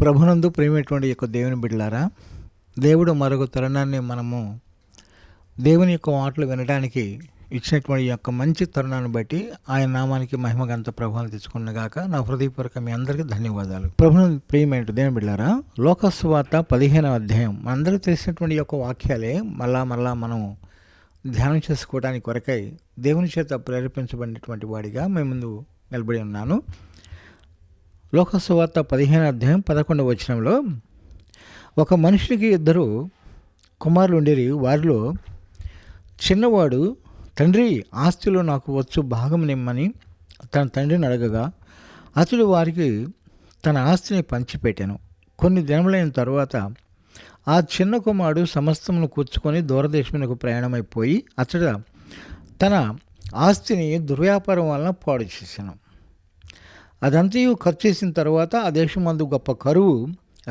ప్రభునందు ప్రేమటువంటి యొక్క దేవుని బిడ్డలారా, దేవుడు మరొక తరుణాన్ని మనము దేవుని యొక్క మాటలు వినడానికి ఇచ్చినటువంటి యొక్క మంచి తరుణాన్ని బట్టి ఆయన నామానికి మహిమగంత ప్రభావం తెచ్చుకున్నగాక. నా హృదయపూర్వక మీ అందరికీ ధన్యవాదాలు. ప్రభునందు ప్రియమైన దేవుని బిడ్డలారా, లోకసువార్త 15వ అధ్యాయం మనందరికీ తెలిసినటువంటి యొక్క వాక్యాలే మళ్ళా మనం ధ్యానం చేసుకోవడానికి కొరకై దేవుని చేత ప్రేరేపించబడినటువంటి వాడిగా మేము ముందు నిలబడి ఉన్నాను. లోకసువార్త 15వ అధ్యాయం 11వ వచనంలో, ఒక మనుషుడికి 2 కుమారులు ఉండేవి. వారిలో చిన్నవాడు, తండ్రి, ఆస్తిలో నాకు వచ్చు భాగం నిమ్మని తన తండ్రిని అడగగా, అతడు వారికి తన ఆస్తిని పంచిపెట్టాను. కొన్ని దినములైన తరువాత ఆ చిన్న కుమారుడు సమస్తమును కూర్చుకొని దూరదేశమునకు ప్రయాణమైపోయి అతడు తన ఆస్తిని దుర్వ్యాపారం వలన పాడు చేశాను. అదంతయు ఖర్చు చేసిన తర్వాత ఆ దేశమందు గొప్ప కరువు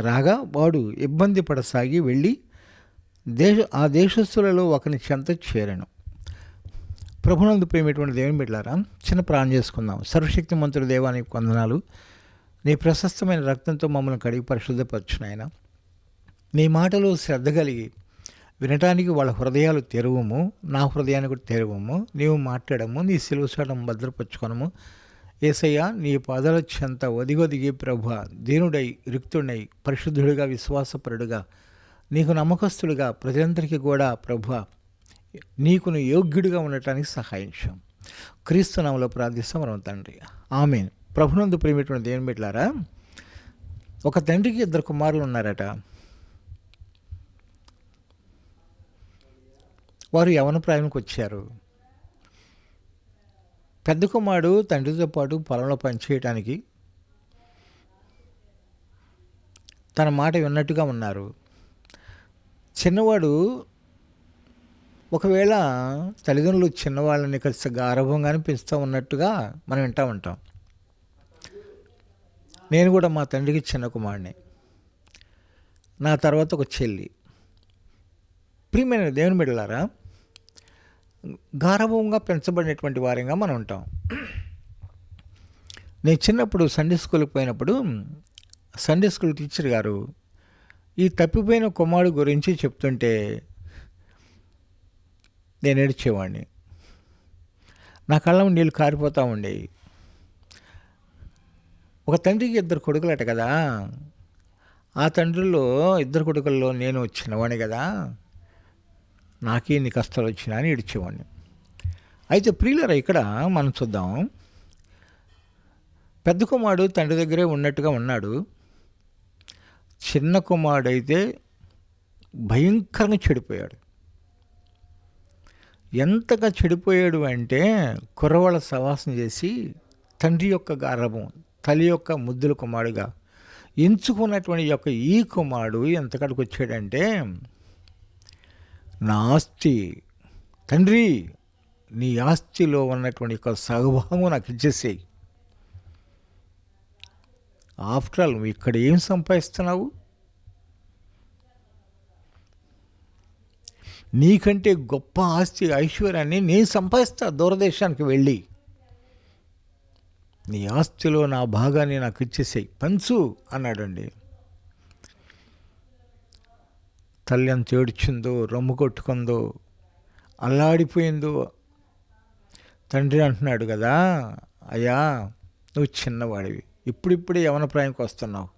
రాగా వాడు ఇబ్బంది పడసాగి వెళ్ళి ఆ దేశస్థులలో ఒకని చెంత చేరాను. ప్రభునందు ప్రేమటువంటి దేవుని బిడ్డలారా, చిన్న ప్రార్థన చేసుకుందాం. సర్వశక్తిమంతుడు దేవానికి వందనాలు. నీ ప్రశస్తమైన రక్తంతో మమ్మల్ని కడిగి పరిశుద్ధపరచునాయన. నీ మాటలు శ్రద్ధ కలిగి వినటానికి వాళ్ళ హృదయాలు తెరవము, నా హృదయాన్ని కూడా తెరవము. నీవు మాట్లాడము, నీ సిలువ చాటం భద్రపరచుకొనము. యేసయ్య, నీ పాదాల చెంత ఒదిగొదిగి ప్రభు దీనుడై, రిక్తుడై, పరిశుద్ధుడిగా, విశ్వాసపరుడుగా, నీకు నమ్మకస్తుడిగా ప్రజలందరికీ కూడా ప్రభు నీకు యోగ్యుడిగా ఉండటానికి సహాయించాం. క్రీస్తు నామములో ప్రార్థిస్తాం మనం తండ్రి, ఆమేన్. ప్రభునందు ప్రియమైనటువంటి దేవుని బిడ్డలారా, ఒక తండ్రికి 2 కుమారులు ఉన్నారట. వారు యవ్వన ప్రాయానికి వచ్చారు. పెద్ద కుమారుడు తండ్రితో పాటు పొలంలో పనిచేయటానికి తన మాట విన్నట్టుగా ఉన్నారు. చిన్నవాడు ఒకవేళ తల్లిదండ్రులు చిన్నవాళ్ళని కాస్త గారభంగానే పెంచుతూ ఉన్నట్టుగా మనం వింటూ ఉంటాం. నేను కూడా మా తండ్రికి చిన్న కుమారుడిని, నా తర్వాత ఒక చెల్లి. ప్రియమైన దేవుని బిడ్డలారా, గారభంగా పెంచబడినటువంటి వారంగా మనం ఉంటాం. నేను చిన్నప్పుడు సండే స్కూల్కి పోయినప్పుడు సండే స్కూల్ టీచర్ గారు ఈ తప్పిపోయిన కుమారుడు గురించి చెప్తుంటే నేను ఏడ్చేవాడిని. నా కళ్ళ నీళ్ళు కారిపోతూ ఉండేవి. ఒక తండ్రికి 2 కొడుకులట కదా. ఆ తండ్రిలో 2 కొడుకుల్లో నేను చిన్నవాడిని కదా, నాకే ఇన్ని కష్టాలు వచ్చినా అని ఏడ్చేవాడిని. అయితే ప్రియులారా, ఇక్కడ మనం చూద్దాం. పెద్ద కుమారుడు తండ్రి దగ్గరే ఉన్నట్టుగా ఉన్నాడు. చిన్న కుమారుడు అయితే భయంకరంగా చెడిపోయాడు. ఎంతగా చెడిపోయాడు అంటే, కుర్రవాళ్ళ సవాసం చేసి తండ్రి యొక్క గారభం, తల్లి యొక్క ముద్దుల కుమారుడుగా ఎంచుకున్నటువంటి యొక్క ఈ కుమారుడు ఎంతకాడికి వచ్చాడంటే, నా ఆస్తి, తండ్రి నీ ఆస్తిలో ఉన్నటువంటి యొక్క సగభాగం నాకు ఇచ్చేసేయి. ఆఫ్టర్ ఆల్ నువ్వు ఇక్కడ ఏం సంపాదిస్తున్నావు? నీకంటే గొప్ప ఆస్తి, ఐశ్వర్యాన్ని నేను సంపాదిస్తా దూరదేశానికి వెళ్ళి. నీ ఆస్తిలో నా భాగాన్ని నాకు ఇచ్చేసేయి, పంచు అన్నాడండి. తల్లి ఎంత ఏడ్చిందో, రొమ్ము కొట్టుకుందో, అల్లాడిపోయిందో. తండ్రి అంటున్నాడు కదా, అయ్యా నువ్వు చిన్నవాడివి, ఇప్పుడిప్పుడే యవ్వన ప్రాయానికి వస్తున్నావు,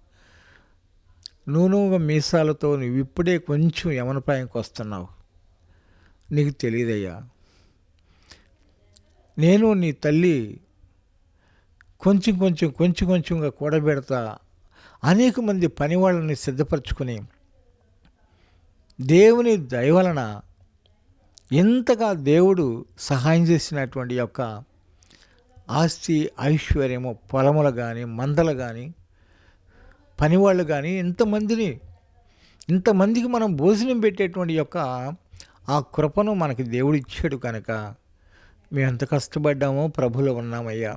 నువ్వుగా మీసాలతో నువ్వు ఇప్పుడే కొంచెం యవ్వన ప్రాయానికి వస్తున్నావు, నీకు తెలియదయ్యా. నేను నీ తల్లి కొంచెంగా కూడబెడతా, అనేక మంది పని వాళ్ళని సిద్ధపరచుకుని దేవుని దయ వలన ఎంతగా దేవుడు సహాయం చేసినటువంటి యొక్క ఆస్తి, ఐశ్వర్యము, పొలములు కానీ, మందలు కానీ, పనివాళ్ళు కానీ, ఇంతమందికి మనం భోజనం పెట్టేటువంటి యొక్క ఆ కృపను మనకి దేవుడు ఇచ్చాడు కనుక మేము ఎంత కష్టపడ్డామో ప్రభులో ఉన్నామయ్యా.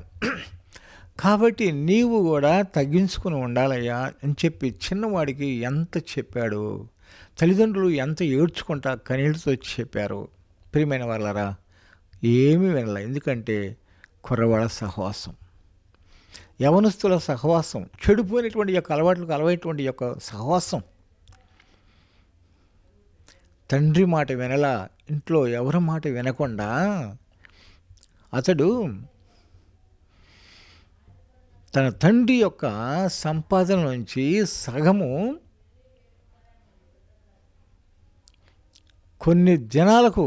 కాబట్టి నీవు కూడా తగ్గించుకుని ఉండాలయ్యా అని చెప్పి చిన్నవాడికి ఎంత చెప్పాడు. తల్లిదండ్రులు ఎంత ఏడ్చుకుంటా కన్నీళ్ళతో చెప్పారు. ప్రియమైన వాళ్ళరా, ఏమీ వినలే. ఎందుకంటే కుర్రవాళ్ళ సహవాసం. యవనస్తుల సహవాసం, చెడిపోయినటువంటి యొక్క అలవాట్లకు అలవైనటువంటి యొక్క సహవాసం. తండ్రి మాట వినలా, ఇంట్లో ఎవరి మాట వినకుండా అతడు తన తండ్రి యొక్క సంపాదన నుంచి సగము కొన్ని జనాలకు,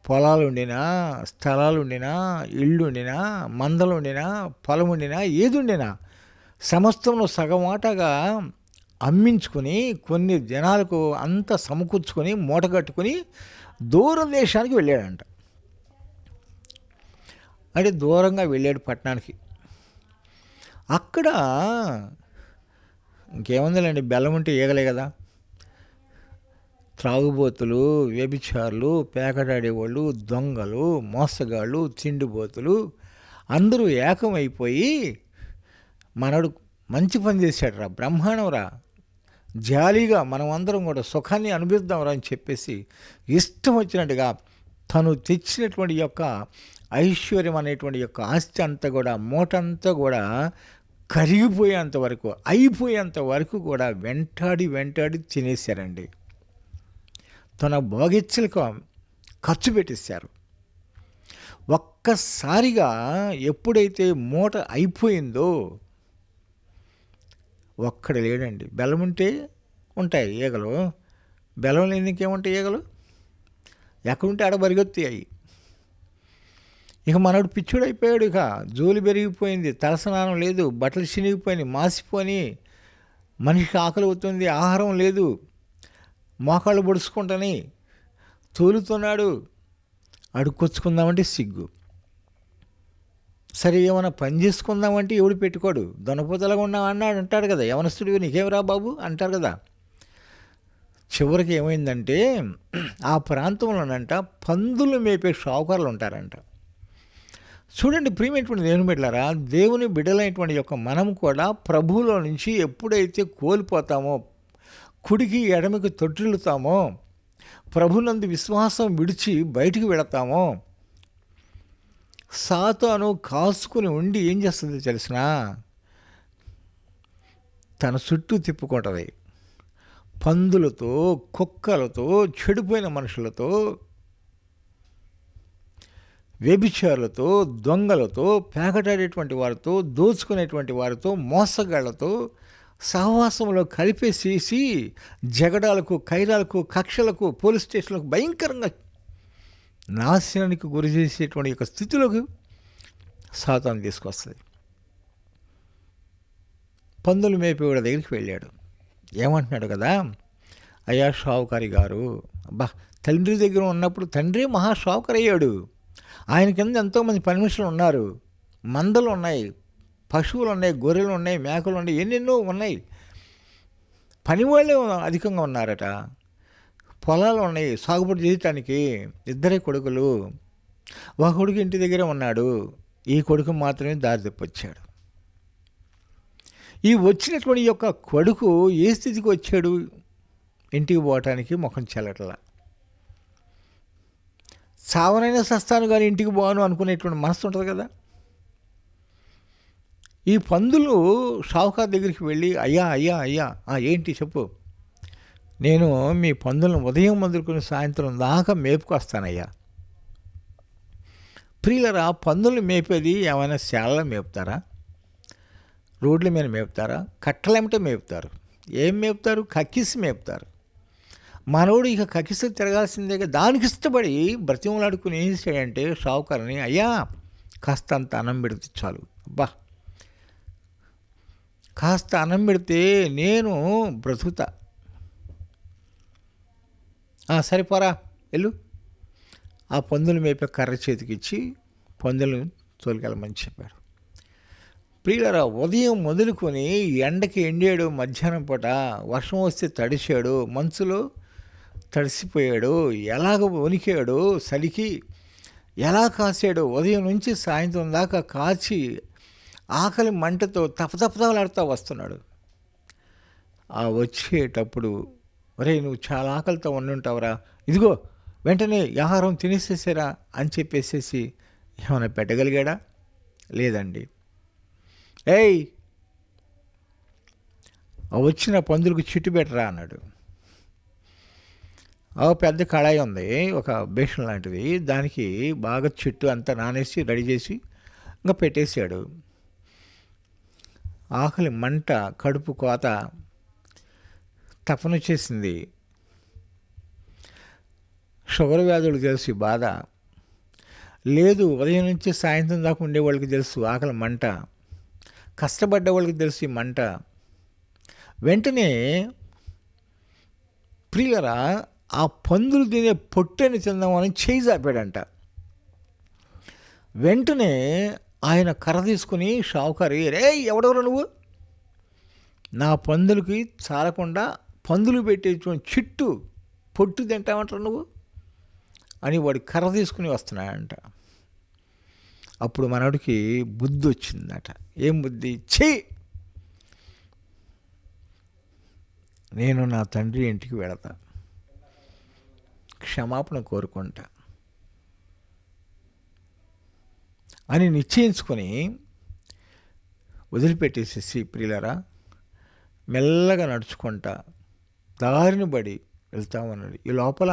పొలాలు ఉండినా, స్థలాలు ఉండినా, ఇళ్ళు ఉండినా, మందలు ఉండినా, పొలం ఉండినా, ఏది ఉండినా సమస్తంలో సగమాటగా అమ్మించుకొని కొన్ని జనాలకు అంత సమకూర్చుకొని మూట కట్టుకొని దూరం దేశానికి వెళ్ళాడంట. అంటే దూరంగా వెళ్ళాడు పట్టణానికి. అక్కడ ఇంకేముందండి, బెల్లం ఉంటే ఈగలే కదా. త్రాగుబోతులు, వ్యభిచారులు, పేకటాడేవాళ్ళు, దొంగలు, మోసగాళ్ళు, తిండిబోతులు అందరూ ఏకమైపోయి మనడు మంచి పని చేశాడు రా, బ్రహ్మాండం రా, జాలీగా మనం అందరం కూడా సుఖాన్ని అనుభవిద్దాంరా అని చెప్పేసి ఇష్టం వచ్చినట్టుగా తను తెచ్చినటువంటి యొక్క ఐశ్వర్యం అనేటువంటి యొక్క ఆస్తి అంతా కూడా, మూట అంతా కూడా కరిగిపోయేంత వరకు, అయిపోయేంత వరకు కూడా వెంటాడి తినేశారండి. తన భోగిచ్చలకు ఖర్చు పెట్టేశారు. ఒక్కసారిగా ఎప్పుడైతే మూట అయిపోయిందో ఒక్కడ లేడండి. బెల్లం ఉంటే ఉంటాయి ఈగలు, బెల్లం లేని ఇంకేముంటాయి ఈగలు? ఎక్కడుంటే ఆడ బరిగొత్తాయి. ఇక మనోడు పిచ్చుడు అయిపోయాడు. ఇక జోలి పెరిగిపోయింది, తలస్నానం లేదు, బట్టలు చినిగిపోయినాయి, మాసిపోయి, మనిషికి ఆకలి అవుతుంది, ఆహారం లేదు, మోకాళ్ళు పొడుచుకుంటాని తోలుతున్నాడు. అడుక్కొచ్చుకుందామంటే సిగ్గు. సరే ఏమైనా పని చేసుకుందామంటే ఎవడు పెట్టుకోడు. దొనపోతలాగా ఉన్నావు అన్నాడు అంటాడు కదా, యవనస్తుడివి నీకేమరా బాబు అంటారు కదా. చివరికి ఏమైందంటే ఆ ప్రాంతంలోనంట పందులు మేపే షావుకారులు ఉంటారంట. చూడండి ప్రియమైనటువంటి దేవుని బిడ్డలారా, దేవుని బిడ్డలైనటువంటి యొక్క మనం కూడా ప్రభువులో నుంచి ఎప్పుడైతే కోల్పోతామో, కుడికి ఎడమకి తొట్టిల్లుతామో, ప్రభునందు విశ్వాసం విడిచి బయటికి వెళతామో, సాతాను కాసుకుని ఉండి ఏం చేస్తుంది తెలిసినా, తన చుట్టూ తిప్పుకుంటుంది. పందులతో, కుక్కలతో, చెడిపోయిన మనుషులతో, వ్యభిచారులతో, దొంగలతో, పేకటాడేటువంటి వారితో, దోచుకునేటువంటి వారితో, మోసగాళ్లతో సహవాసంలో కలిపేసేసి జగడాలకు, కైరాలకు, కక్షలకు, పోలీస్ స్టేషన్లకు భయంకరంగా నాశనానికి గురి చేసేటువంటి యొక్క స్థితిలోకి సాతాను తీసుకొస్తుంది. పందులు మేపేవాడి దగ్గరికి వెళ్ళాడు. ఏమంటున్నాడు కదా, అయ్యా షావుకారి గారు, అబ్బా తండ్రి దగ్గర ఉన్నప్పుడు తండ్రి మహా షావుకారి అయ్యాడు. ఆయన కింద ఎంతోమంది పని మనుషులు ఉన్నారు, మందలు ఉన్నాయి, పశువులు ఉన్నాయి, గొర్రెలు ఉన్నాయి, మేకలు ఉన్నాయి, ఎన్నెన్నో ఉన్నాయి, పనివాళ్ళే అధికంగా ఉన్నారట, పొలాలు ఉన్నాయి సాగుబడి చేయటానికి. ఇద్దరే కొడుకులు, ఒక కొడుకు ఇంటి దగ్గరే ఉన్నాడు, ఈ కొడుకు మాత్రమే దారి తప్పొచ్చాడు. ఈ వచ్చినటువంటి యొక్క కొడుకు ఏ స్థితికి వచ్చాడు? ఇంటికి పోవటానికి ముఖం చెల్లట్లా. చావనైనా సస్తాను కానీ ఇంటికి పోను అనుకునేటువంటి మనసు ఉంటుంది కదా. ఈ పందులు షావుకారు దగ్గరికి వెళ్ళి, అయ్యా అయ్యా అయ్యా ఏంటి చెప్పు, నేను మీ పందులను ఉదయం మొదలుకొని సాయంత్రం దాకా మేపుకొస్తానయ్యా. ప్రియులరా, పందులు మేపేది ఏమైనా శాలలో మేపుతారా? రోడ్ల మీద మేపుతారా? కట్టలేమిటే మేపుతారు. ఏం మేపుతారు? కక్కిసి మేపుతారు. మనోడు ఇక కక్కిసి తిరగాల్సిందే. దానికి ఇష్టపడి బ్రతిమలాడుకుని ఏం చేశాడంటే షావుకారుని, అయ్యా కాస్త అంత అన్నం పెడితే చాలు, అబ్బా కాస్త అన్నం పెడితే నేను బ్రతుకుతా, సరిపోరా వెళ్ళు. ఆ పందులు మేపే కర్ర చేతికిచ్చి పందులను తోలుకెళ్ళమని చెప్పాడు. ప్రియులరా, ఉదయం మొదలుకొని ఎండకి ఎండాడు, మధ్యాహ్నం పూట వర్షం వస్తే తడిచాడు, మంచులో తడిసిపోయాడు, ఎలాగ వణికాడు, చలికి ఎలా కాసాడు, ఉదయం నుంచి సాయంత్రం దాకా కాచి ఆకలి మంటతో తపతపతలాడుతూ వస్తున్నాడు. ఆ వచ్చేటప్పుడు, ఒరే నువ్వు చాలా ఆకలితో ఉండుంటావురా, ఇదిగో వెంటనే ఆహారం తినేసేసారా అని చెప్పేసేసి ఏమైనా పెట్టగలిగాడా? లేదండి. ఏయ్, ఆ వచ్చిన పందులకు చిట్టు పెట్టరా అన్నాడు. ఓ పెద్ద కళాయి ఉంది, ఒక బేషన్ లాంటిది, దానికి బాగా చెట్టు అంతా నానేసి రెడీ చేసి ఇంకా పెట్టేశాడు. ఆకలి మంట, కడుపు కోత, తపనొచ్చేసింది. షుగర్ వ్యాధులకు తెలుసు ఈ బాధ. లేదు, ఉదయం నుంచి సాయంత్రం దాకా ఉండేవాళ్ళకి తెలుసు ఆకలి మంట, కష్టపడ్డ వాళ్ళకి తెలుసు ఈ మంట. వెంటనే ప్రియులరా, ఆ పందులు తినే పొట్టని తిందామని చేయి చాపాడంట. వెంటనే ఆయన కర్ర తీసుకుని షావుకారి, రే ఎవడెవరు నువ్వు, నా పందులకి చాలకుండా పందులు పెట్టేటువంటి చిట్టు పొట్టు తింటామంటారు నువ్వు అని వాడి కర్ర తీసుకుని వస్తున్నాడంట. అప్పుడు మనడికి బుద్ధి వచ్చిందట. ఏం బుద్ధి? నేను నా తండ్రి ఇంటికి వెళతా, క్షమాపణ కోరుకుంటా అని నిశ్చయించుకొని వదిలిపెట్టేసేసి ప్రియులరా మెల్లగా నడుచుకుంటా దారిని పడి వెళ్తామన్నాడు. ఈ లోపల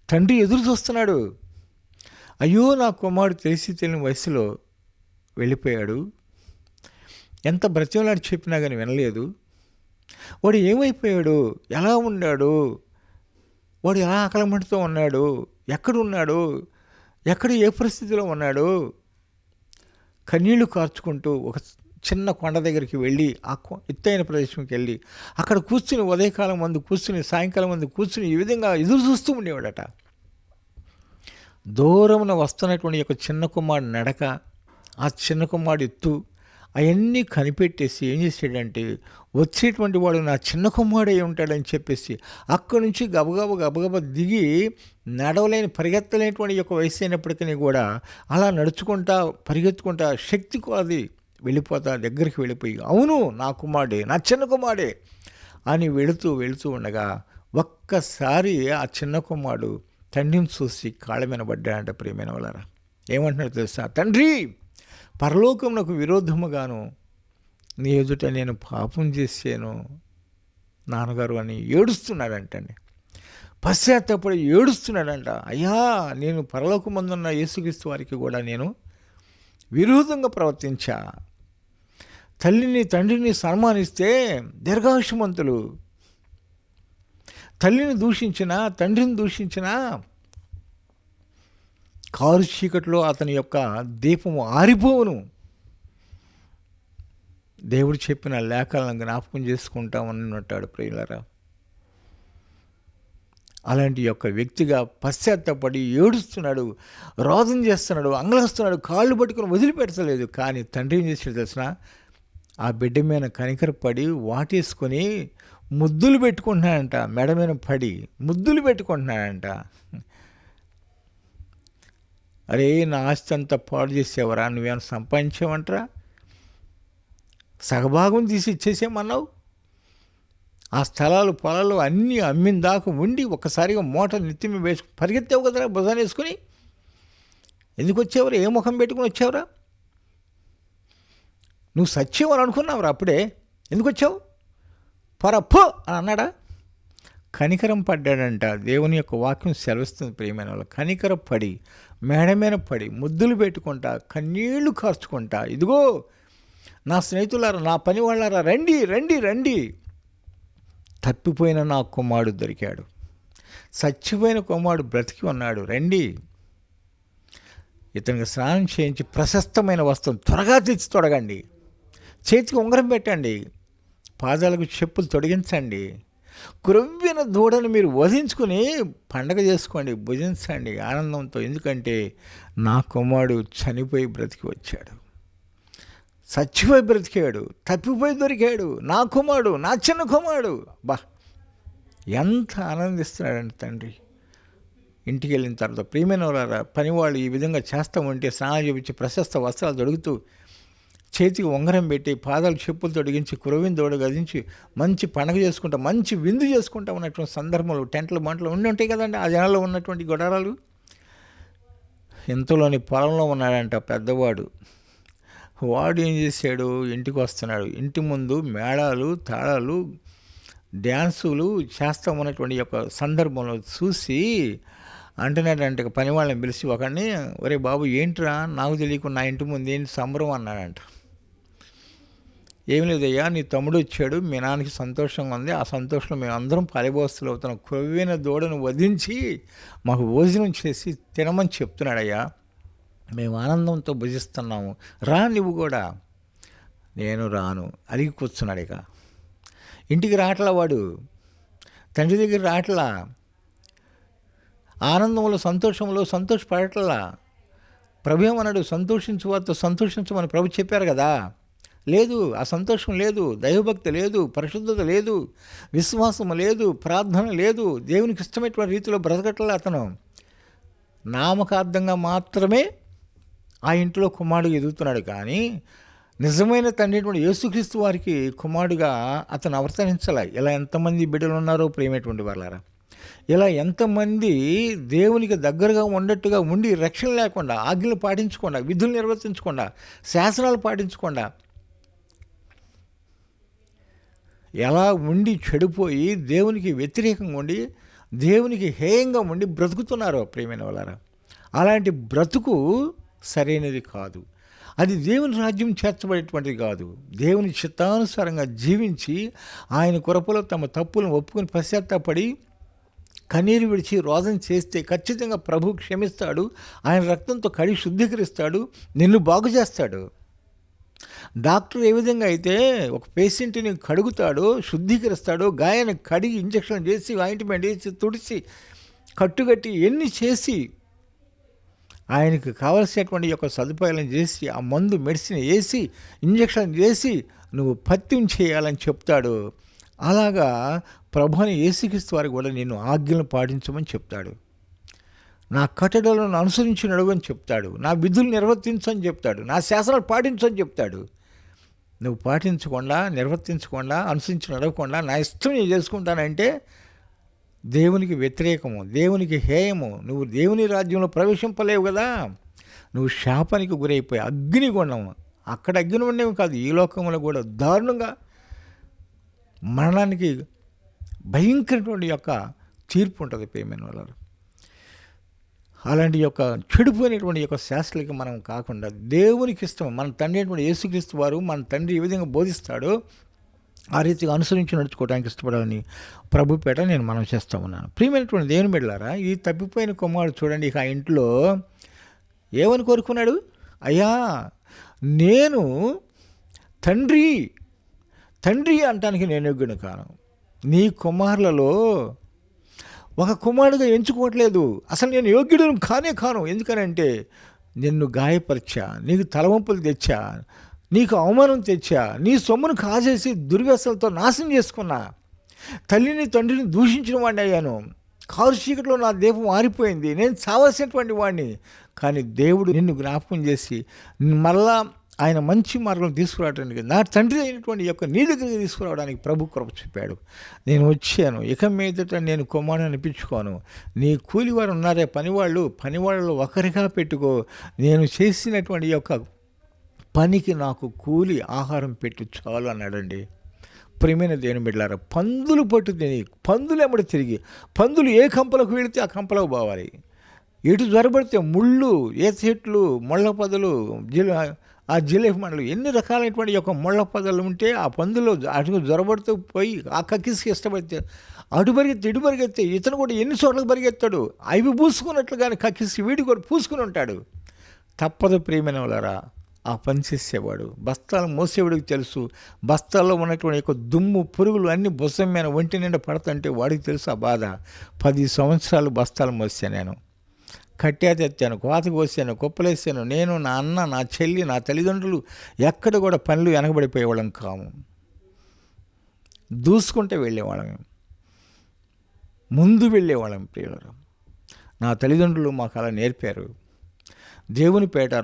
తండ్రి ఎదురు చూస్తున్నాడు. అయ్యో, నా కుమారుడు తెలిసి తెలియని వయసులో వెళ్ళిపోయాడు, ఎంత బ్రతిమలాడి చెప్పినా కానీ వినలేదు, వాడు ఏమైపోయాడు, ఎలా ఉన్నాడు, వాడు ఎలా ఆకలమంటతో ఉన్నాడు, ఎక్కడున్నాడు, ఎక్కడ ఏ పరిస్థితిలో ఉన్నాడు. కన్నీళ్లు కార్చుకుంటూ ఒక చిన్న కొండ దగ్గరికి వెళ్ళి ఆ ఎత్తైన ప్రదేశంకి వెళ్ళి అక్కడ కూర్చుని ఉదయకాలం మందు కూర్చుని సాయంకాలం మందు కూర్చుని ఈ విధంగా ఎదురు చూస్తూ ఉండేవాడట. దూరమున వస్తున్నటువంటి ఒక చిన్న కుమారుడు నడక, ఆ చిన్న కుమారుడు ఎత్తు అవన్నీ కనిపెట్టేసి ఏం చేసాడంటే, వచ్చేటువంటి వాడు నా చిన్న కుమారుడే ఉంటాడని చెప్పేసి అక్కడి నుంచి గబగబ దిగి నడవలేని పరిగెత్తలేనటువంటి యొక్క వయసు అయినప్పటికీ కూడా అలా నడుచుకుంటా పరిగెత్తుకుంటా శక్తి కొలది వెళ్ళిపోతా దగ్గరికి వెళ్ళిపోయి, అవును నా కుమారుడే, నా చిన్న కుమారుడే అని వెళుతూ ఉండగా ఒక్కసారి ఆ చిన్న కుమారుడు తండ్రిని చూసి కాళ్ళ మీద పడ్డాడంట. ప్రియమైన వాళ్ళారా, ఏమంటున్నాడు తెలుసా? తండ్రి, పరలోకమునకు విరోధముగాను నీ ఎదుట నేను పాపం చేశాను నాన్నగారు అని ఏడుస్తున్నాడంటండి. పశ్చాత్తాపడి ఏడుస్తున్నాడంట. అయ్యా, నేను పరలోకమందున్న యేసుక్రీస్తు వారికి కూడా నేను విరోధంగా ప్రవర్తించా. తల్లిని తండ్రిని సన్మానిస్తే దీర్ఘాయుష్మంతులు, తల్లిని దూషించినా తండ్రిని దూషించినా కారు చీకట్లో అతని యొక్క దీపము ఆరిపోవును. దేవుడు చెప్పిన లేఖలను జ్ఞాపకం చేసుకుంటామని అంటాడు. ప్రియులారా, అలాంటి యొక్క వ్యక్తిగా పశ్చాత్తపడి ఏడుస్తున్నాడు, రోదన చేస్తున్నాడు, అంగళస్తున్నాడు, కాళ్ళు పట్టుకుని వదిలిపెట్టలేదు. కానీ తండ్రి ఏం చేసాడు తెలిసిన? ఆ బిడ్డ మీద కనికరపడి వాటేసుకొని ముద్దులు పెట్టుకుంటున్నాడంట. మెడ మీద పడి ముద్దులు పెట్టుకుంటున్నాడంట. అరే, నా ఆస్తి అంతా పాడు చేసేవరా, నువ్వేమైనా సంపాదించావంటరా, సగభాగం తీసి ఇచ్చేసేమన్నావు, ఆ స్థలాలు పొలాలు అన్నీ అమ్మిన దాకా ఉండి ఒక్కసారిగా మూట నెత్తిమి వేసుకు పరిగెత్తావు కదరా భుజాన్ని వేసుకుని. ఎందుకు వచ్చావురా? ఏ ముఖం పెట్టుకుని వచ్చావురా? నువ్వు సత్యం అని అనుకున్నావురా అప్పుడే, ఎందుకు వచ్చావు? పరప్పో అని అన్నాడా? కనికరం పడ్డాడంట. దేవుని యొక్క వాక్యం సెలవిస్తుంది ప్రియమైన వాళ్ళు. కనికర పడి మేడమైన పడి ముద్దులు పెట్టుకుంటా కన్నీళ్లు కార్చుకుంటా, ఇదిగో నా స్నేహితులారా, నా పని వాళ్ళారా, రండి రండి రండి, తప్పిపోయిన నా కుమారుడు దొరికాడు, చచ్చిపోయిన కుమారుడు బ్రతికి ఉన్నాడు, రండి, ఇతనికి స్నానం చేయించి ప్రశస్తమైన వస్త్రం త్వరగా తెచ్చి తొడగండి, చేతికి ఉంగరం పెట్టండి, పాదాలకు చెప్పులు తొడిగించండి, క్రొవ్విన దూడను మీరు వధించుకుని పండగ చేసుకోండి, భుజించండి ఆనందంతో. ఎందుకంటే నా కుమారుడు చనిపోయి బ్రతికి వచ్చాడు, చచ్చిపోయి బ్రతికాడు, తప్పిపోయి దొరికాడు, నా కుమారుడు, నా చిన్న కుమారుడు. బా, ఎంత ఆనందిస్తున్నాడండి తండ్రి. ఇంటికి వెళ్ళిన తర్వాత ప్రియమైన వాళ్ళ పనివాళ్ళు ఈ విధంగా చేస్తామంటే స్నానం చేయించి ప్రశస్త వస్త్రాలు దొడుగుతూ చేతికి ఉంగరం పెట్టి పాదాలు చెప్పులు తొడిగించి కురవిని దోడ గదించి మంచి పండగ చేసుకుంటా మంచి విందు చేసుకుంటా ఉన్నటువంటి సందర్భంలో టెంట్లు మంటలు ఉండి ఉంటాయి కదండి ఆ జనాల్లో ఉన్నటువంటి గొడవలు. ఇంతలోని పొలంలో ఉన్నాడంట పెద్దవాడు. వాడు ఏం చేశాడు, ఇంటికి వస్తున్నాడు. ఇంటి ముందు మేళాలు, తాళాలు, డ్యాన్సులు చేస్తూ ఉన్నటువంటి యొక్క సందర్భంలో చూసి అంటున్నాడంట, పని వాళ్ళని పిలిచి ఒకడిని, ఒరే బాబు ఏంట్రా నాకు తెలియకుండా నా ఇంటి ముందు ఏంటి సంబరం అన్నాడంట. ఏం లేదయ్యా, నీ తమ్ముడు వచ్చాడు, మీ నాన్నకి సంతోషంగా ఉంది, ఆ సంతోషంలో మేము అందరం పాలిభోస్తులు అవుతున్నాం, కొవ్విన దూడను వధించి మాకు భోజనం చేసి తినమని చెప్తున్నాడయ్యా, మేము ఆనందంతో భుజిస్తున్నాము, రా నువ్వు కూడా. నేను రాను అలిగి కూర్చున్నాడు. ఇక ఇంటికి రావట్లా, వాడు తండ్రి దగ్గర రావట్లా, ఆనందంలో సంతోషంలో సంతోషపడట్లా. ప్రభు ఏమన్నాడు, సంతోషించు వారితో సంతోషించమని ప్రభు చెప్పారు కదా. లేదు, ఆ సంతోషం లేదు, దైవభక్తి లేదు, పరిశుద్ధత లేదు, విశ్వాసం లేదు, ప్రార్థన లేదు, దేవునికి ఇష్టమైనటువంటి రీతిలో బ్రతకట్లే. అతను నామకార్థంగా మాత్రమే ఆ ఇంట్లో కుమారుడు ఎదుగుతున్నాడు, కానీ నిజమైన తండ్రి యేసుక్రీస్తు వారికి కుమారుడుగా అతను అవతరించాలి. ఇలా ఎంతమంది బిడ్డలు ఉన్నారో ప్రేమేటువంటి వాళ్ళారా, ఇలా ఎంతమంది దేవునికి దగ్గరగా ఉన్నట్టుగా ఉండి రక్షణ లేకుండా, ఆజ్ఞలు పాటించకుండా, విధులు నిర్వర్తించకుండా, శాసనాలు పాటించకుండా ఎలా ఉండి చెడిపోయి దేవునికి వ్యతిరేకంగా ఉండి దేవునికి హేయంగా ఉండి బ్రతుకుతున్నారో ప్రియమైన వాళ్ళారా. అలాంటి బ్రతుకు సరైనది కాదు, అది దేవుని రాజ్యం చేర్చబడేటువంటిది కాదు. దేవుని చిత్తానుసారంగా జీవించి ఆయన కృపలో తమ తప్పులను ఒప్పుకొని పశ్చాత్తాపడి కన్నీరు విడిచి రోదన చేస్తే ఖచ్చితంగా ప్రభు క్షమిస్తాడు, ఆయన రక్తంతో కడిగి శుద్ధీకరిస్తాడు, నిన్ను బాగు చేస్తాడు. డాక్టర్ ఏ విధంగా అయితే ఒక పేషెంట్ని కడుగుతాడో, శుద్ధీకరిస్తాడో, గాయాన్ని కడిగి ఇంజక్షన్ చేసి ఆయింట్మెంట్ వేసి తుడిచి కట్టుకట్టి ఎన్ని చేసి ఆయనకు కావలసినటువంటి యొక్క సదుపాయాలను చేసి ఆ మందు మెడిసిన్ వేసి ఇంజక్షన్ చేసి నువ్వు పత్యం చేయాలని చెప్తాడు. అలాగా ప్రభుని యేసుక్రీస్తు వారికి కూడా నేను ఆజ్ఞలను పాటించమని చెప్తాడు, నా కట్టడలను అనుసరించి నడువని చెప్తాడు, నా విధులు నిర్వర్తించని చెప్తాడు, నా శాసనాలు పాటించని చెప్తాడు. నువ్వు పాటించకుండా, నిర్వర్తించకుండా, అనుసరించి నడవకుండా నా ఇష్టం నేను చేసుకుంటానంటే దేవునికి వ్యతిరేకము, దేవునికి హేయము. నువ్వు దేవుని రాజ్యంలో ప్రవేశింపలేవు కదా. నువ్వు శాపానికి గురైపోయి అగ్నిగుండము, అక్కడ అగ్నిగుండమే కాదు, ఈ లోకంలో కూడా దారుణంగా మరణానికి భయంకరమైన యొక్క తీర్పు ఉంటుంది ప్రియమైన వాళ్ళు. అలాంటి యొక్క చెడిపోయినటువంటి యొక్క శాస్త్రలకి మనం కాకుండా దేవునికి ఇష్టం, మన తండ్రి అయినటువంటి యేసుక్రీస్తు వారు మన తండ్రి ఏ విధంగా బోధిస్తాడో ఆ రీతిగా అనుసరించి నడుచుకోవడానికి ఇష్టపడాలని ప్రభుపేట నేను మనం చేస్తూ ఉన్నాను. ప్రియమైనటువంటి దేవుని బిడ్డలారా, ఈ తప్పిపోయిన కుమారుడు చూడండి, ఇక ఆ ఇంట్లో ఏమని కోరుకున్నాడు, అయ్యా నేను తండ్రి తండ్రి అంటానికి నేను యోగ్యుడు కాను, నీ కుమారులలో ఒక కుమారుడుగా ఎంచుకోవట్లేదు, అసలు నేను యోగ్యుడు కాను. ఎందుకనంటే నిన్ను గాయపరిచా, నీకు తలవంపులు తెచ్చా, నీకు అవమానం తెచ్చా, నీ సొమ్మును కాజేసి దుర్వ్యసనలతో నాశనం చేసుకున్నా, తల్లిని తండ్రిని దూషించిన వాడిని అయ్యాను, కారు చీకట్లో నా దీపం ఆరిపోయింది, నేను చావాల్సినటువంటి వాడిని. కానీ దేవుడు నిన్ను జ్ఞాపకం చేసి మళ్ళా ఆయన మంచి మార్గం తీసుకురావడానికి, నా తండ్రి అయినటువంటి యొక్క నీ దగ్గరికి తీసుకురావడానికి ప్రభు కృప చెప్పాడు. నేను వచ్చాను, ఇక మీదట నేను కుమారుని అనిపించుకోను, నీ కూలివారు ఉన్నారే పనివాళ్ళు ఒకరిగా పెట్టుకో, నేను చేసినటువంటి యొక్క పనికి నాకు కూలి ఆహారం పెట్టు చాలు అన్నాడండి. ప్రియమైన దేవుని బిడ్డలారా, పందులు పట్టు తిని పందులు ఎమ్మడి తిరిగి, పందులు ఏ కంపలకు వెళితే ఆ కంపలకు పోవాలి, ఎటు జ్వరబడితే ముళ్ళు, ఏ చెట్లు, ముళ్ళ పొదలు, ఆ జిలేబీ మండలు, ఎన్ని రకాలైనటువంటి యొక్క ముళ్ళ పొదలు ఉంటే ఆ పందులు అటు జ్వరబడుతూ పోయి ఆ కక్కిసి ఇష్టపడితే అటు పరిగెత్తే ఇతను కూడా ఎన్ని చోట్లకు పరిగెత్తాడు, అవి పూసుకున్నట్లుగానే కక్కిసి వీడి కూడా పూసుకుని ఉంటాడు. తప్పదు ప్రియమైన వాళ్ళారా, ఆ పని చేసేవాడు, బస్తాలు మోసేవాడికి తెలుసు, బస్తాల్లో ఉన్నటువంటి యొక్క దుమ్ము పురుగులు అన్ని బుసం మీద ఒంటి నిండా పడుతుంటే వాడికి తెలుసు ఆ బాధ. 10 సంవత్సరాలు బస్తాలు మోసాను నేను, కట్టా తెచ్చాను, కోత కోసాను, కుప్పలేసాను. నేను, నా అన్న, నా చెల్లి, నా తల్లిదండ్రులు ఎక్కడ కూడా పనులు వెనకబడిపోయేవాళ్ళం కాము, దూసుకుంటే వెళ్ళేవాళ్ళం, ముందు వెళ్ళేవాళ్ళం. ప్రియులారా, నా తల్లిదండ్రులు మాకు అలా నేర్పారు. దేవుని పేట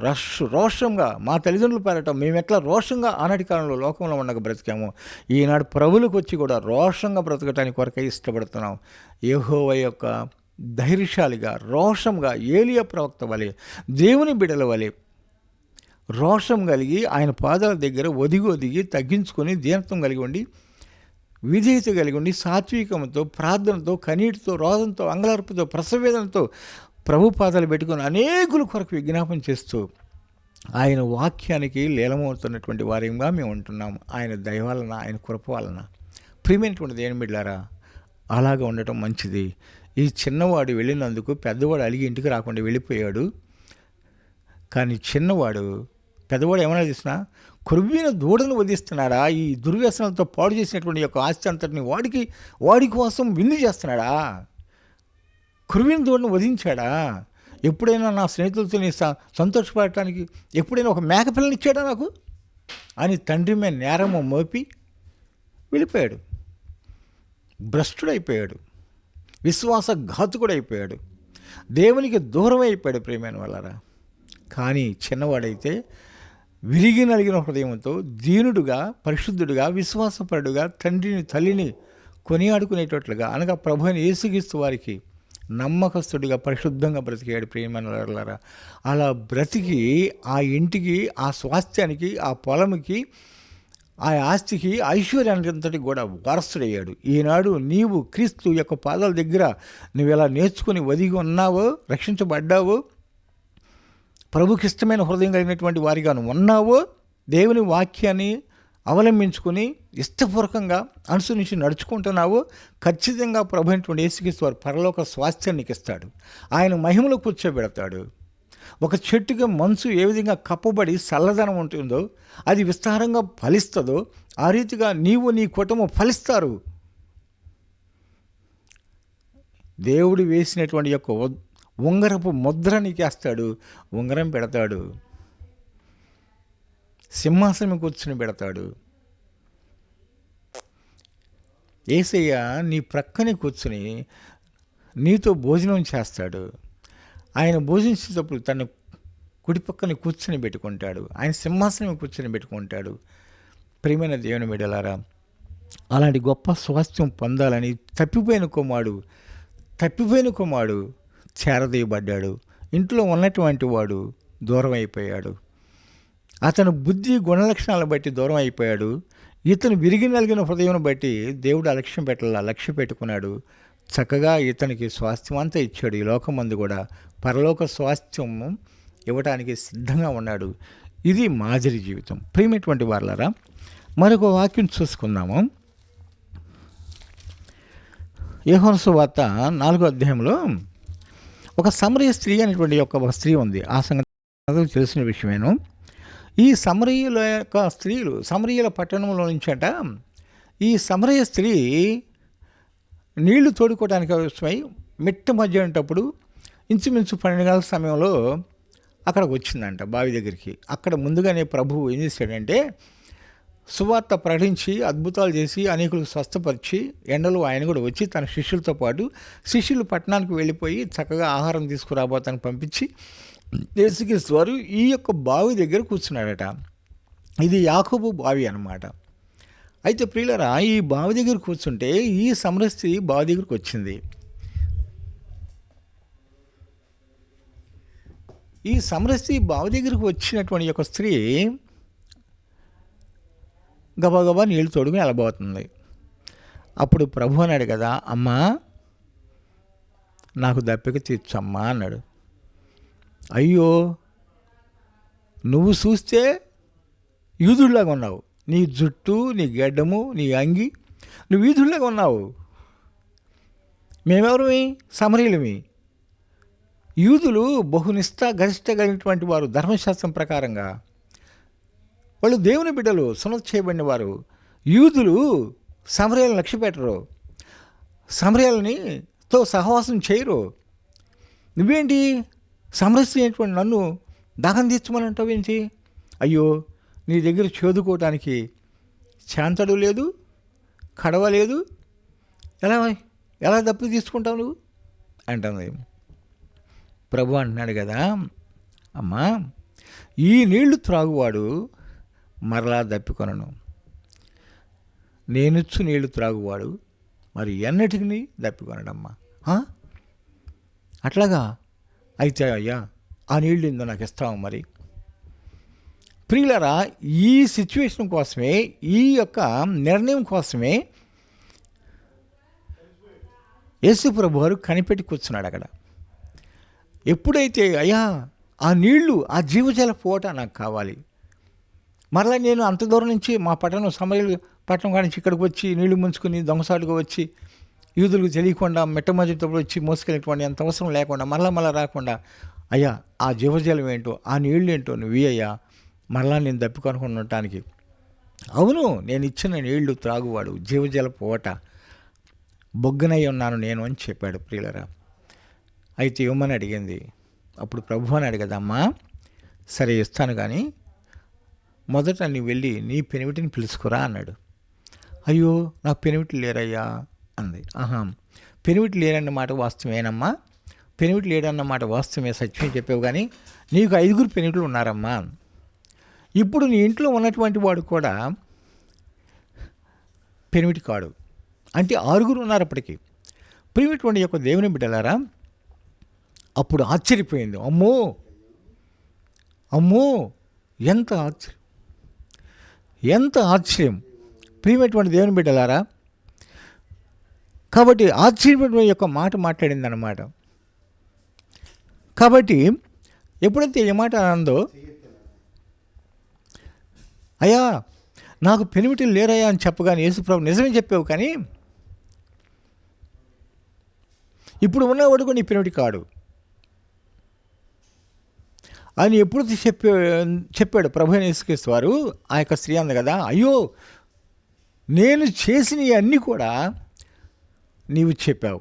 రోషంగా, మా తల్లిదండ్రుల పేరట మేము ఎట్లా రోషంగా ఆనాటి కాలంలో లోకంలో ఉండగా బ్రతికాము, ఈనాడు ప్రభువులకు వచ్చి కూడా రోషంగా బ్రతకటానికి కొరకై ఇష్టపడుతున్నాం. యెహోవా యొక్క ధైర్యశాలిగా, రోషంగా, ఏలియా ప్రవక్త వలె, దేవుని బిడల వలె రోషం కలిగి ఆయన పాదాల దగ్గర ఒదిగి తగ్గించుకొని దీనత్వం కలిగి ఉండి విధేయత కలిగి ఉండి సాత్వికంతో ప్రార్థనతో కన్నీటితో రోదంతో అంగలార్పుతో ప్రసవేదనతో ప్రభు పాదాలు పెట్టుకొని అనేకుల కొరకు విజ్ఞాపన చేస్తూ ఆయన వాక్యానికి లీలమవుతున్నటువంటి వారిగా మేము ఉంటున్నాము. ఆయన దయ వలన, ఆయన కృప వలన. ప్రియమైనటువంటి దేవుని బిడ్డలారా, అలాగా ఉండటం మంచిది. ఈ చిన్నవాడు వెళ్ళినందుకు పెద్దవాడు అలిగి ఇంటికి రాకుండా వెళ్ళిపోయాడు. కానీ చిన్నవాడు పెద్దవాడు ఏమైనా చేసినా కొరువైన దూడను వధిస్తున్నాడా? ఈ దుర్వ్యసనాలతో పాడు చేసినటువంటి యొక్క ఆస్తి అంతటిని వాడి కోసం విందు చేస్తున్నాడా? కొరువైన దూడను వధించాడా? ఎప్పుడైనా నా స్నేహితులతో నీ సంతోషపడటానికి ఎప్పుడైనా ఒక మేకపిల్లని ఇచ్చాడా నాకు అని తండ్రి మీద నేరము మోపి వెళ్ళిపోయాడు. భ్రష్టుడైపోయాడు, విశ్వాసఘాతుకుడైపోయాడు, దేవునికి దూరం అయిపోయాడు. ప్రియమైన వాళ్ళరా, కానీ చిన్నవాడైతే విరిగి నలిగిన హృదయంతో దీనుడుగా, పరిశుద్ధుడుగా, విశ్వాసపరుడుగా, తండ్రిని తల్లిని కొనియాడుకునేటట్లుగా అనగా ప్రభువుని యేసుక్రీస్తు వారికి నమ్మకస్తుడిగా పరిశుద్ధంగా బ్రతికాడు. ప్రియమైన వాళ్ళరా, అలా బ్రతికి ఆ ఇంటికి, ఆ స్వాస్థ్యానికి, ఆ పొలంకి, ఆ ఆస్తికి, ఐశ్వర్యానికి అంతటి కూడా వారసుడయ్యాడు. ఈనాడు నీవు క్రీస్తు యొక్క పాదాల దగ్గర నువ్వు ఎలా నేర్చుకుని ఒదిగి ఉన్నావో, రక్షించబడ్డావో, ప్రభుకి ఇష్టమైన హృదయం కలిగినటువంటి వారిగా నువ్వు ఉన్నావో, దేవుని వాక్యాన్ని అవలంబించుకుని ఇష్టపూర్వకంగా అనుసరించి నడుచుకుంటున్నావో, ఖచ్చితంగా ప్రభు అయినటువంటి యేసుక్రీస్తు వారు పరలోక స్వాస్థ్యాన్ని ఇస్తాడు. ఆయన మహిమలో కూర్చోబెడతాడు. ఒక చెట్టుగా మంచు ఏ విధంగా కప్పబడి చల్లదనం ఉంటుందో, అది విస్తారంగా ఫలిస్తుందో, ఆ రీతిగా నీవు నీ కుటుంబం ఫలిస్తారు. దేవుడు వేసినటువంటి యొక్క ఉంగరపు ముద్ర నీకేస్తాడు, ఉంగరం పెడతాడు, సింహాసనం కూర్చుని పెడతాడు. యేసయ్య నీ ప్రక్కనే కూర్చుని నీతో భోజనం చేస్తాడు. ఆయన భోజించేటప్పుడు తన కుడి పక్కన కూర్చొని పెట్టుకుంటాడు, ఆయన సింహాసనం కూర్చొని పెట్టుకుంటాడు. ప్రియమైన దేవుని బిడ్డలారా, అలాంటి గొప్ప స్వాస్థ్యం పొందాలని తప్పిపోయిన కుమారుడు చేరదీయబడ్డాడు. ఇంట్లో ఉన్నటువంటి వాడు దూరం అయిపోయాడు. అతను బుద్ధి గుణలక్షణాలను బట్టి దూరం అయిపోయాడు. ఇతను విరిగి నలిగిన హృదయం బట్టి దేవుడు లక్ష్య పెట్టుకున్నాడు. చక్కగా ఇతనికి స్వాస్థ్యం అంతా ఇచ్చాడు. ఈ లోకమందు కూడా పరలోక స్వాస్థ్యం ఇవ్వటానికి సిద్ధంగా ఉన్నాడు. ఇది మాదిరి జీవితం. ప్రియమైనటువంటి వారలారా, మరొక వాక్యం చూసుకుందాము. యోహాను సువార్త 4వ అధ్యాయంలో ఒక సమరయ స్త్రీ అనేటువంటి ఒక స్త్రీ ఉంది. ఆ సంగతి తెలిసిన విషయమేను. ఈ సమరయుల యొక్క స్త్రీలు సమరయుల పట్టణంలో నుంచట ఈ సమరయ స్త్రీ నీళ్లు తోడుకోవడానికి అవసరమై మిట్ట మధ్య ఉన్నప్పుడు ఇంచుమించు 12 గంటల సమయంలో అక్కడికి వచ్చిందంట, బావి దగ్గరికి. అక్కడ ముందుగానే ప్రభువు ఏం చేశాడంటే సువార్త ప్రకటించి అద్భుతాలు చేసి అనేకులకు స్వస్థపరిచి ఎండలో ఆయన కూడా వచ్చి తన శిష్యులతో పాటు శిష్యులు పట్టణానికి వెళ్ళిపోయి చక్కగా ఆహారం తీసుకురాబోతానికి పంపించి యేసుక్రీస్తు వారు ఈ యొక్క బావి దగ్గర కూర్చున్నాడట. ఇది యాకోబు బావి అన్నమాట. అయితే ప్రియులరా, ఈ బావి దగ్గర కూర్చుంటే ఈ సమరస్త్రీ బావి దగ్గరకు వచ్చింది. ఈ సమరస్త్రీ బావి దగ్గరకు వచ్చినటువంటి యొక్క స్త్రీ గబగబా నీళ్ళు తోడుకుని వెళ్ళబోతుంది. అప్పుడు ప్రభు అన్నాడు కదా, అమ్మా నాకు దప్పిక తీర్చమ్మా అన్నాడు. అయ్యో, నువ్వు చూస్తే యూదుడిలాగా ఉన్నావు, నీ జుట్టు, నీ గడ్డము, నీ అంగి, నువ్వు యూదుడిలాగా ఉన్నావు. మేమెవరమి? సమరయులమి. యూదులు గరిష్ట కలిగినటువంటి వారు. ధర్మశాస్త్రం ప్రకారంగా వాళ్ళు దేవుని బిడ్డలు, సున్నతి చేయబడిన వారు. యూదులు సమరయాలను లక్ష్య పెట్టరు, సమరయాలతో సహవాసం చేయరు. నువ్వేంటి సమరస్త్రీ అయినటువంటి నన్ను దాహం తీర్చమని అంటావేంటి? అయ్యో, నీ దగ్గర చదువుకోవటానికి శాంతడు లేదు, కడవ లేదు, ఎలా దప్పి తీసుకుంటావు నువ్వు అంటుంది. ప్రభు అంటున్నాడు కదా, అమ్మా ఈ నీళ్లు త్రాగువాడు మరలా దప్పికొనను, నేనుచ్చు నీళ్లు త్రాగువాడు మరి ఎన్నటికి దప్పికొనడమ్మా. అట్లాగా అయితే అయ్యా, ఆ నీళ్ళు ఏందో నాకు ఇస్తావు మరి ప్రియులరా, ఈ సిచ్యువేషన్ కోసమే, ఈ యొక్క నిర్ణయం కోసమే యేసు ప్రభు వారు కనిపెట్టి కూర్చున్నాడు అక్కడ. ఎప్పుడైతే అయ్యా ఆ నీళ్లు, ఆ జీవజల పూట నాకు కావాలి, మరలా నేను అంత దూరం నుంచి మా పట్టణం సమరయ పట్టణం కాడి నుంచి ఇక్కడికి వచ్చి నీళ్లు ముంచుకుని దొంగసాటుగా వచ్చి యూదులకు తెలియకుండా మిట్టమధ్యతో వచ్చి మోసుకెళ్ళేటువంటి అంత అవసరం లేకుండా మరలా రాకుండా, అయ్యా ఆ జీవజలం ఏంటో, ఆ నీళ్ళు ఏంటో నువ్వు అయ్యా, మరలా నేను దప్పికొనుకుని ఉండటానికి. అవును, నేను ఇచ్చిన నీళ్లు త్రాగువాడు, జీవజల పూట, బొగ్గనై ఉన్నాను నేను అని చెప్పాడు. ప్రియులరా, అయితే ఇవ్వమని అడిగింది. అప్పుడు ప్రభు అని అడిగదమ్మా, సరే ఇస్తాను, కానీ మొదట నీ వెళ్ళి నీ పెనిమిటిని పిలుచుకురా అన్నాడు. అయ్యో నాకు పెనిమిటి లేరయ్యా అంది. పెనిమిటి లేరన్న మాట వాస్తవేనమ్మా, పెనిమిటి లేడన్న మాట వాస్తవమే, సత్యమే చెప్పావు, కానీ నీకు 5 పెనిమిట్లు ఉన్నారమ్మా. ఇప్పుడు నీ ఇంట్లో ఉన్నటువంటి వాడు కూడా పెనిమిటి కాడు, అంటే 6 ఉన్నారు అప్పటికి. ప్రియమైనటువంటి యొక్క దేవుని బిడ్డలారా, అప్పుడు ఆశ్చర్యపోయింది. అమ్మో అమ్మో, ఎంత ఆశ్చర్యం, ఎంత ఆశ్చర్యం ప్రియమైనటువంటి దేవుని బిడ్డలారా. కాబట్టి ఆశ్చర్యమైన యొక్క మాట మాట్లాడిందన్నమాట. కాబట్టి ఎప్పుడైతే ఈ మాట అందో, అయ్యా నాకు పెనిమిటిలు లేరయ్యా అని చెప్పగానే యేసుప్రభు నిజమే చెప్పావు, కానీ ఇప్పుడు ఉన్నవాడు కూడా నీ పెనిమిటి కాడు అని ఎప్పుడు చెప్పాడు ప్రభు అయిన యేసుక్రీస్తు వారు. ఆ యొక్క స్త్రీ అంది కదా, అయ్యో నేను చేసినవి అన్నీ కూడా నీవు చెప్పావు,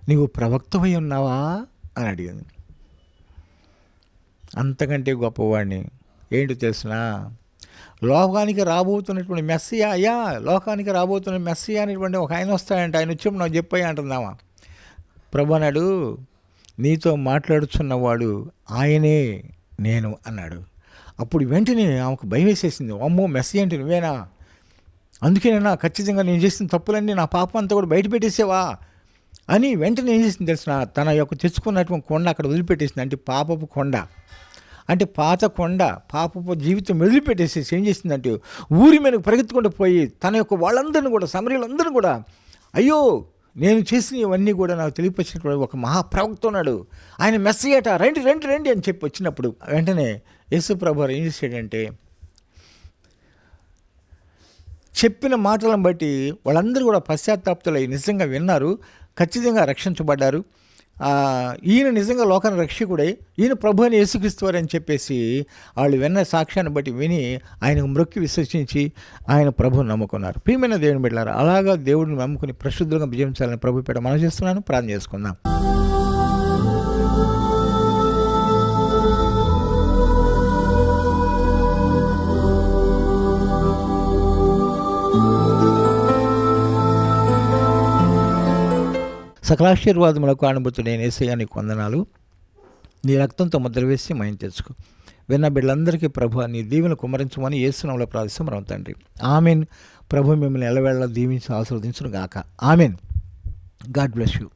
నీవు ప్రవక్తవై ఉన్నావా అని అడిగింది. అంతకంటే గొప్పవాడిని ఏంటో తెలిసిన, లోకానికి రాబోతున్నటువంటి మెస్సియా, అయ్యా లోకానికి రాబోతున్న మెస్సియా అనేటువంటి ఒక ఆయన వస్తాడంటే, ఆయన వచ్చి నాకు చెప్పయ్యా అంటుందామా. ప్రభు అన్నాడు, నీతో మాట్లాడుచున్నవాడు ఆయనే నేను అన్నాడు. అప్పుడు వెంటనే ఆమెకు భయం వేసేసింది. అమ్మో మెస్సియా అంటే నువ్వేనా, అందుకేనా ఖచ్చితంగా నేను చేసిన తప్పులన్నీ, నా పాపం అంతా కూడా బయట పెట్టేసావా అని వెంటనే ఏం చేసింది తెలిసిన, తన యొక్క తెచ్చుకున్నటువంటి కొండ అక్కడ వదిలిపెట్టేసింది. అంటే పాపపు కొండ, అంటే పాత కొండ, పాపపు జీవితం వదిలిపెట్టేసేసి ఏం చేసిందంటే ఊరి మీదకు పరిగెత్తుకుంటూ పోయి తన యొక్క వాళ్ళందరినీ కూడా, సమరయులందరినీ కూడా, అయ్యో నేను చేసిన ఇవన్నీ కూడా నాకు తెలియపరిచినటువంటి ఒక మహాప్రవక్త ఉన్నాడు, ఆయన మెస్సియట, రండి రండి రండి అని చెప్పి వచ్చినప్పుడు వెంటనే యేసు ప్రభు ఏం చేశాడంటే, చెప్పిన మాటలను బట్టి వాళ్ళందరూ కూడా పశ్చాత్తాపతులై నిజంగా విన్నారు, ఖచ్చితంగా రక్షించబడ్డారు. ఈయన నిజంగా లోకాన్ని రక్షకుడై, ఈయన ప్రభు అని యేసుక్రీస్తు వారు అని చెప్పేసి వాళ్ళు విన్న సాక్ష్యాన్ని బట్టి విని ఆయనకు మ్రొక్కి విశ్వసించి ఆయన ప్రభువుని నమ్ముకున్నారు. ప్రియమైన దేవుని బిడ్డలారా, అలాగా దేవుడిని నమ్ముకుని పరిశుద్ధంగా విజయించాలని ప్రభు పేట మనం చేస్తున్నాను. ప్రార్థన చేసుకుందాం. సకలాశీర్వాదములకు అనుభూతుడైన యేసయ్యా నీకు వందనాలు. నీ రక్తంతో ముద్ర వేసి మహిమ తెచ్చుకో. విన్న బిడ్డలందరికీ ప్రభు నీ దీవెనలు కుమ్మరించమని యేసు నామములో ప్రార్థిస్తున్నాం తండ్రి. ఆమెన్. ప్రభు మిమ్మల్ని ఎల్లవేళలా దీవించి ఆశీర్వదించును గాక. ఆమెన్. God bless you.